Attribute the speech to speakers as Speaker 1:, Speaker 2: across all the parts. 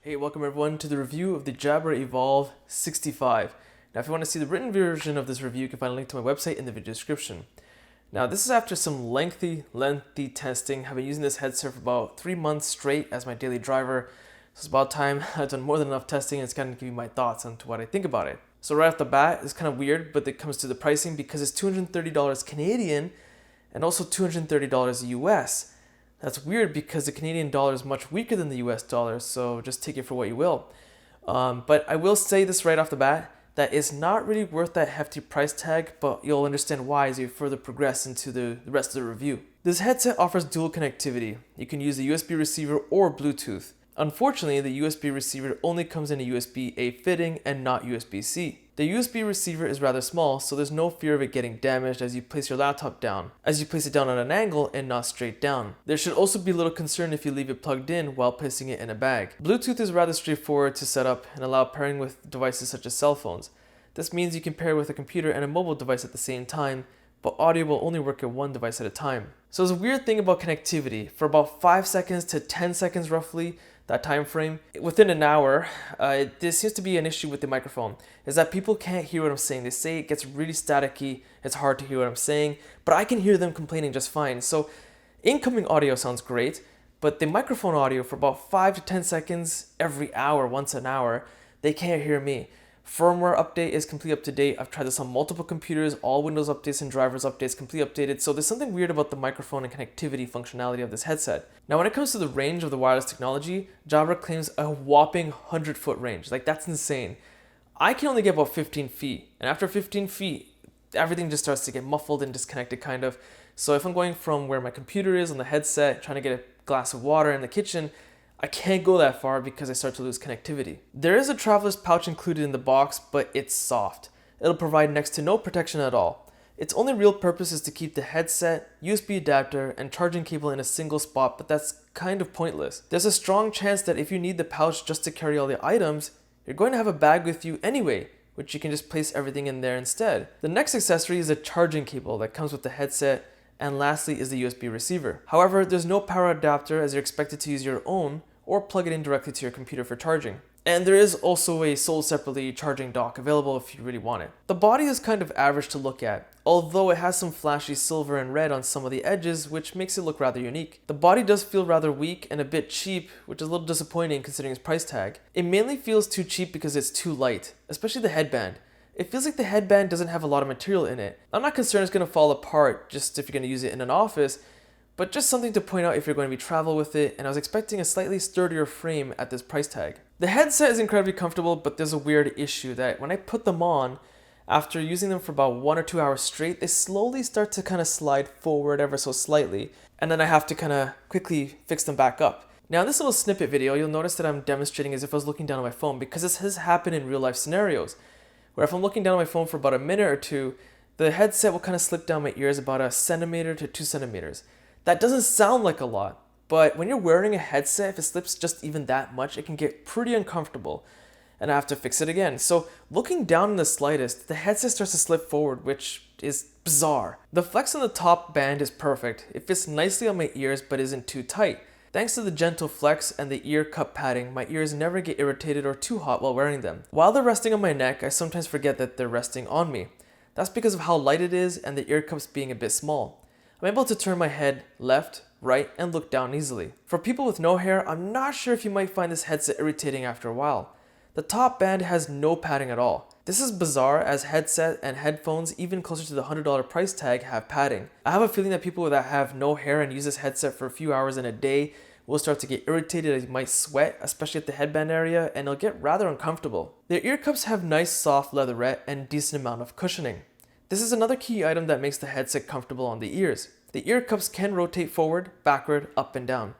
Speaker 1: Hey, welcome everyone to the review of the Jabra Evolve 65. Now, if you want to see the written version of this review, you can find a link to my website in the video description. Now, this is after some lengthy testing. I've been using this headset for about 3 months straight as my daily driver. So it's about time. I've done more than enough testing and it's kind of give you my thoughts on what I think about it. So right off the bat, it's kind of weird, but it comes to the pricing because it's $230 Canadian and also $230 US. That's weird because the Canadian dollar is much weaker than the US dollar, so just take it for what you will. But I will say this right off the bat, that it's not really worth that hefty price tag, but you'll understand why as you further progress into the rest of the review. This headset offers dual connectivity. You can use the USB receiver or Bluetooth. Unfortunately, the USB receiver only comes in a USB-A fitting and not USB-C. The USB receiver is rather small, so there's no fear of it getting damaged as you place your laptop down, as you place it down on an angle and not straight down. There should also be little concern if you leave it plugged in while placing it in a bag. Bluetooth is rather straightforward to set up and allow pairing with devices such as cell phones. This means you can pair with a computer and a mobile device at the same time, but audio will only work at one device at a time. So there's a weird thing about connectivity. For about 5 seconds to 10 seconds roughly, that time frame, within an hour, there seems to be an issue with the microphone, is that people can't hear what I'm saying. They say it gets really staticky, it's hard to hear what I'm saying, but I can hear them complaining just fine. So incoming audio sounds great, but the microphone audio for about 5 to 10 seconds every hour, once an hour, they can't hear me. Firmware update is completely up to date. I've tried this on multiple computers, all Windows updates and drivers updates completely updated. So there's something weird about the microphone and connectivity functionality of this headset. Now, when it comes to the range of the wireless technology, Jabra claims a whopping 100-foot range. Like, that's insane. I can only get about 15 feet. And after 15 feet, everything just starts to get muffled and disconnected kind of. So if I'm going from where my computer is on the headset, trying to get a glass of water in the kitchen, I can't go that far because I start to lose connectivity. There is a traveler's pouch included in the box, but it's soft. It'll provide next to no protection at all. Its only real purpose is to keep the headset, USB adapter, and charging cable in a single spot, but that's kind of pointless. There's a strong chance that if you need the pouch just to carry all the items, you're going to have a bag with you anyway, which you can just place everything in there instead. The next accessory is a charging cable that comes with the headset, and lastly is the USB receiver. However, there's no power adapter as you're expected to use your own or plug it in directly to your computer for charging. And there is also a sold separately charging dock available if you really want it. The body is kind of average to look at, although it has some flashy silver and red on some of the edges, which makes it look rather unique. The body does feel rather weak and a bit cheap, which is a little disappointing considering its price tag. It mainly feels too cheap because it's too light, especially the headband. It feels like the headband doesn't have a lot of material in it. I'm not concerned it's going to fall apart just if you're going to use it in an office, but just something to point out if you're going to be travel with it, and I was expecting a slightly sturdier frame at this price tag. The headset is incredibly comfortable, but there's a weird issue that when I put them on, after using them for about 1 or 2 hours straight, they slowly start to kind of slide forward ever so slightly, and then I have to kind of quickly fix them back up. Now in this little snippet video, you'll notice that I'm demonstrating as if I was looking down on my phone because this has happened in real life scenarios, where if I'm looking down on my phone for about a minute or two, the headset will kind of slip down my ears about 1 centimeter to 2 centimeters. That doesn't sound like a lot, but when you're wearing a headset, if it slips just even that much, it can get pretty uncomfortable, and I have to fix it again. So looking down in the slightest, the headset starts to slip forward, which is bizarre. The flex on the top band is perfect. It fits nicely on my ears, but isn't too tight. Thanks to the gentle flex and the ear cup padding, my ears never get irritated or too hot while wearing them. While they're resting on my neck, I sometimes forget that they're resting on me. That's because of how light it is and the ear cups being a bit small. I'm able to turn my head left, right, and look down easily. For people with no hair, I'm not sure if you might find this headset irritating after a while. The top band has no padding at all. This is bizarre as headset and headphones even closer to the $100 price tag have padding. I have a feeling that people that have no hair and use this headset for a few hours in a day will start to get irritated as you might sweat, especially at the headband area, and it'll get rather uncomfortable. Their ear cups have nice soft leatherette and decent amount of cushioning. This is another key item that makes the headset comfortable on the ears. The ear cups can rotate forward, backward, up and down.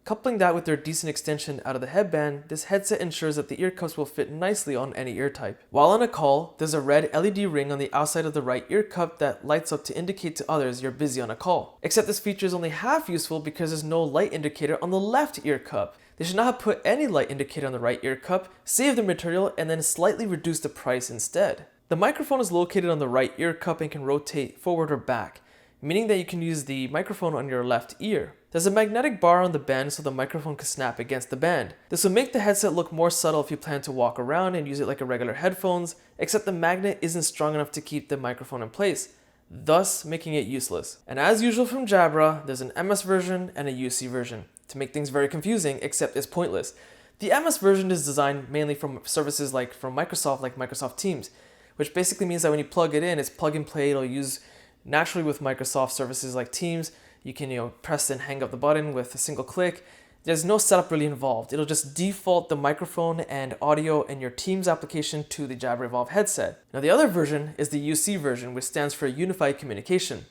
Speaker 1: Coupling that with their decent extension out of the headband, this headset ensures that the ear cups will fit nicely on any ear type. While on a call, there's a red LED ring on the outside of the right ear cup that lights up to indicate to others you're busy on a call. Except this feature is only half useful because there's no light indicator on the left ear cup. They should not have put any light indicator on the right ear cup, save the material, and then slightly reduce the price instead. The microphone is located on the right ear cup and can rotate forward or back. meaning that you can use the microphone on your left ear. There's a magnetic bar on the band so the microphone can snap against the band. This will make the headset look more subtle if you plan to walk around and use it like a regular headphones, except the magnet isn't strong enough to keep the microphone in place, thus making it useless. And as usual from Jabra, there's an MS version and a UC version, to make things very confusing, except it's pointless. The MS version is designed mainly from services from Microsoft, like Microsoft Teams, which basically means that when you plug it in, it's plug and play. It'll use naturally with Microsoft services like Teams. You can press and hang up the button with a single click. There's no setup really involved. It'll just default the microphone and audio in your Teams application to the Jabra Evolve headset. Now the other version is the UC version, which stands for Unified Communication.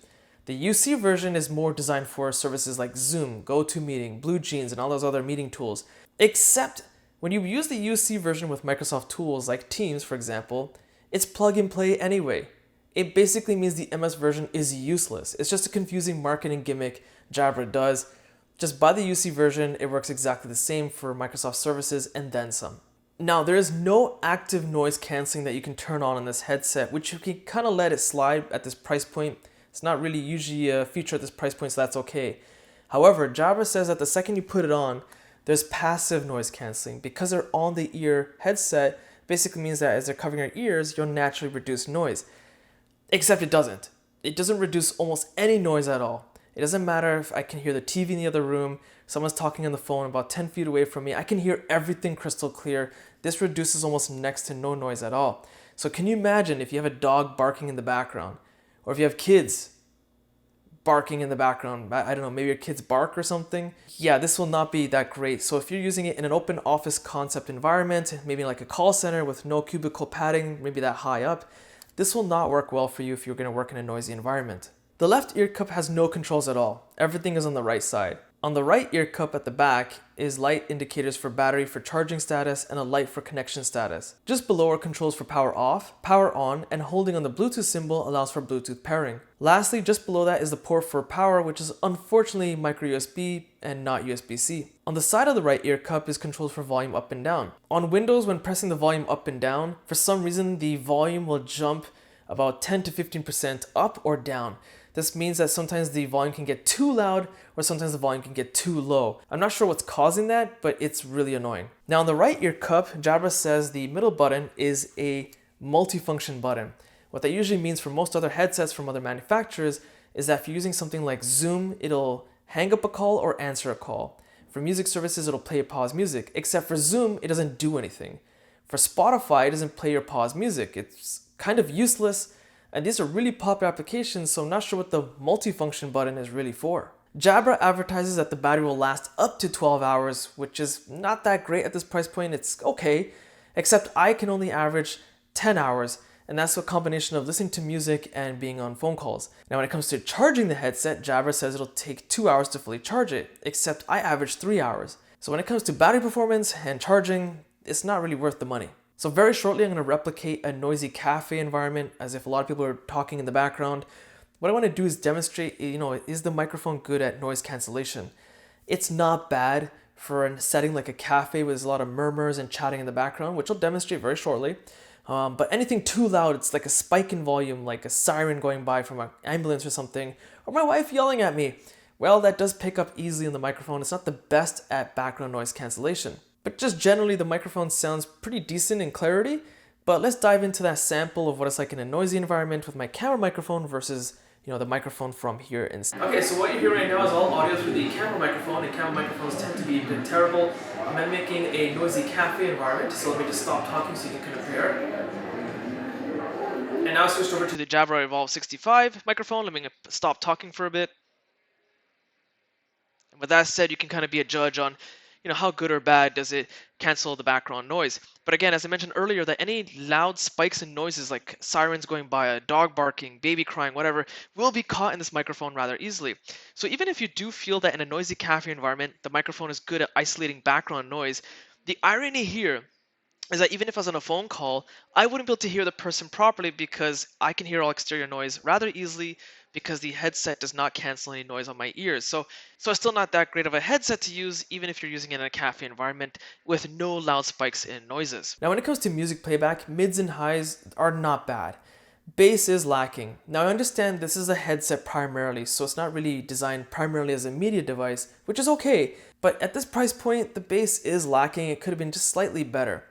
Speaker 1: The UC version is more designed for services like Zoom, GoToMeeting, BlueJeans, and all those other meeting tools. Except when you use the UC version with Microsoft tools like Teams, for example, it's plug and play anyway. It basically means the MS version is useless. It's just a confusing marketing gimmick Jabra does. Just buy the UC version, it works exactly the same for Microsoft services and then some. Now, there is no active noise canceling that you can turn on this headset, which you can kind of let it slide at this price point. It's not really usually a feature at this price point, so that's okay. However, Jabra says that the second you put it on, there's passive noise canceling. Because they're on the ear headset, basically means that as they're covering your ears, you'll naturally reduce noise. Except it doesn't. It doesn't reduce almost any noise at all. It doesn't matter if I can hear the TV in the other room, someone's talking on the phone about 10 feet away from me, I can hear everything crystal clear. This reduces almost next to no noise at all. So can you imagine if you have a dog barking in the background, or if you have kids barking in the background, I don't know, maybe your kids bark or something? Yeah, this will not be that great. So if you're using it in an open office concept environment, maybe like a call center with no cubicle padding, maybe that high up, this will not work well for you if you're going to work in a noisy environment. The left ear cup has no controls at all. Everything is on the right side. On the right ear cup at the back is light indicators for battery for charging status and a light for connection status. Just below are controls for power off, power on, and holding on the Bluetooth symbol allows for Bluetooth pairing. Lastly, just below that is the port for power, which is unfortunately micro USB and not USB-C. On the side of the right ear cup is controls for volume up and down. On Windows, when pressing the volume up and down, for some reason the volume will jump about 10 to 15% up or down. This means that sometimes the volume can get too loud or sometimes the volume can get too low. I'm not sure what's causing that, but it's really annoying. Now on the right ear cup, Jabra says the middle button is a multifunction button. What that usually means for most other headsets from other manufacturers is that if you're using something like Zoom, it'll hang up a call or answer a call. For music services, it'll play or pause music, except for Zoom, it doesn't do anything. For Spotify, it doesn't play or pause music. It's kind of useless. And these are really popular applications, so I'm not sure what the multifunction button is really for. Jabra advertises that the battery will last up to 12 hours, which is not that great at this price point. It's okay, except I can only average 10 hours, and that's a combination of listening to music and being on phone calls. Now when it comes to charging the headset, Jabra says it'll take 2 hours to fully charge it, except I average 3 hours. So when it comes to battery performance and charging, it's not really worth the money. So very shortly, I'm going to replicate a noisy cafe environment as if a lot of people are talking in the background. What I want to do is demonstrate, is the microphone good at noise cancellation? It's not bad for a setting like a cafe with a lot of murmurs and chatting in the background, which I'll demonstrate very shortly. But anything too loud, it's like a spike in volume, like a siren going by from an ambulance or something, or my wife yelling at me. Well, that does pick up easily in the microphone. It's not the best at background noise cancellation. But just generally, the microphone sounds pretty decent in clarity. But let's dive into that sample of what it's like in a noisy environment with my camera microphone versus, the microphone from here instead. Okay, so what you hear right now is all audio through the camera microphone, and camera microphones tend to be a bit terrible. I'm making a noisy cafe environment, so let me just stop talking so you can compare. And now I switched over to the Jabra Evolve 65 microphone. Let me stop talking for a bit. And with that said, you can kind of be a judge on how good or bad does it cancel the background noise. But again, as I mentioned earlier, that any loud spikes and noises like sirens going by, a dog barking, baby crying, whatever, will be caught in this microphone rather easily. So even if you do feel that in a noisy cafe environment, the microphone is good at isolating background noise, the irony here is that even if I was on a phone call, I wouldn't be able to hear the person properly because I can hear all exterior noise rather easily because the headset does not cancel any noise on my ears. So it's still not that great of a headset to use even if you're using it in a cafe environment with no loud spikes in noises. Now when it comes to music playback, mids and highs are not bad. Bass is lacking. Now I understand this is a headset primarily, so it's not really designed primarily as a media device, which is okay, but at this price point, the bass is lacking. It could have been just slightly better.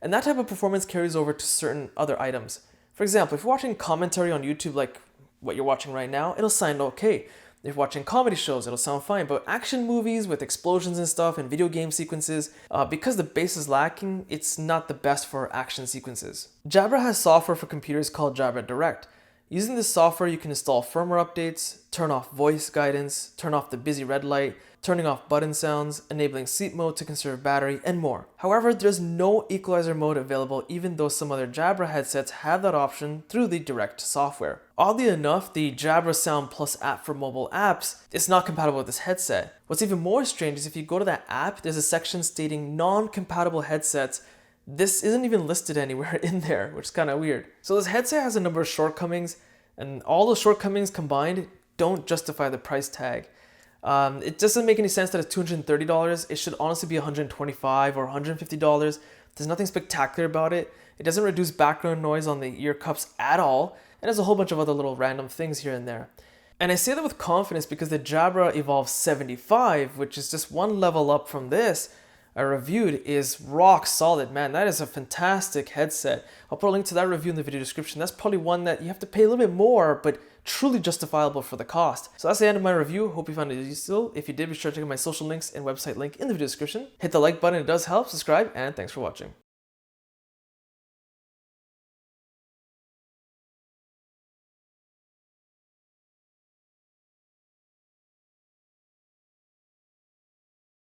Speaker 1: And that type of performance carries over to certain other items. For example, if you're watching commentary on YouTube like what you're watching right now, it'll sound okay. If you're watching comedy shows, it'll sound fine. But action movies with explosions and stuff and video game sequences, because the bass is lacking, it's not the best for action sequences. Jabra has software for computers called Jabra Direct. Using this software, you can install firmware updates, turn off voice guidance, turn off the busy red light, turning off button sounds, enabling sleep mode to conserve battery, and more. However, there's no equalizer mode available even though some other Jabra headsets have that option through the Direct software. Oddly enough, the Jabra Sound Plus app for mobile apps is not compatible with this headset. What's even more strange is if you go to that app, there's a section stating non-compatible headsets. This isn't even listed anywhere in there, which is kind of weird. So this headset has a number of shortcomings, and all those shortcomings combined don't justify the price tag. It doesn't make any sense that it's $230. It should honestly be $125 or $150. There's nothing spectacular about it. It doesn't reduce background noise on the ear cups at all, and there's a whole bunch of other little random things here and there. And I say that with confidence because the Jabra Evolve 75, which is just one level up from this, I reviewed, is rock solid, man. That is a fantastic headset. I'll put a link to that review in the video description. That's probably one that you have to pay a little bit more, but truly justifiable for the cost. So that's the end of my review. Hope you found it useful. If you did, be sure to check out my social links and website link in the video description. Hit the like button, it does help. Subscribe, and thanks for watching.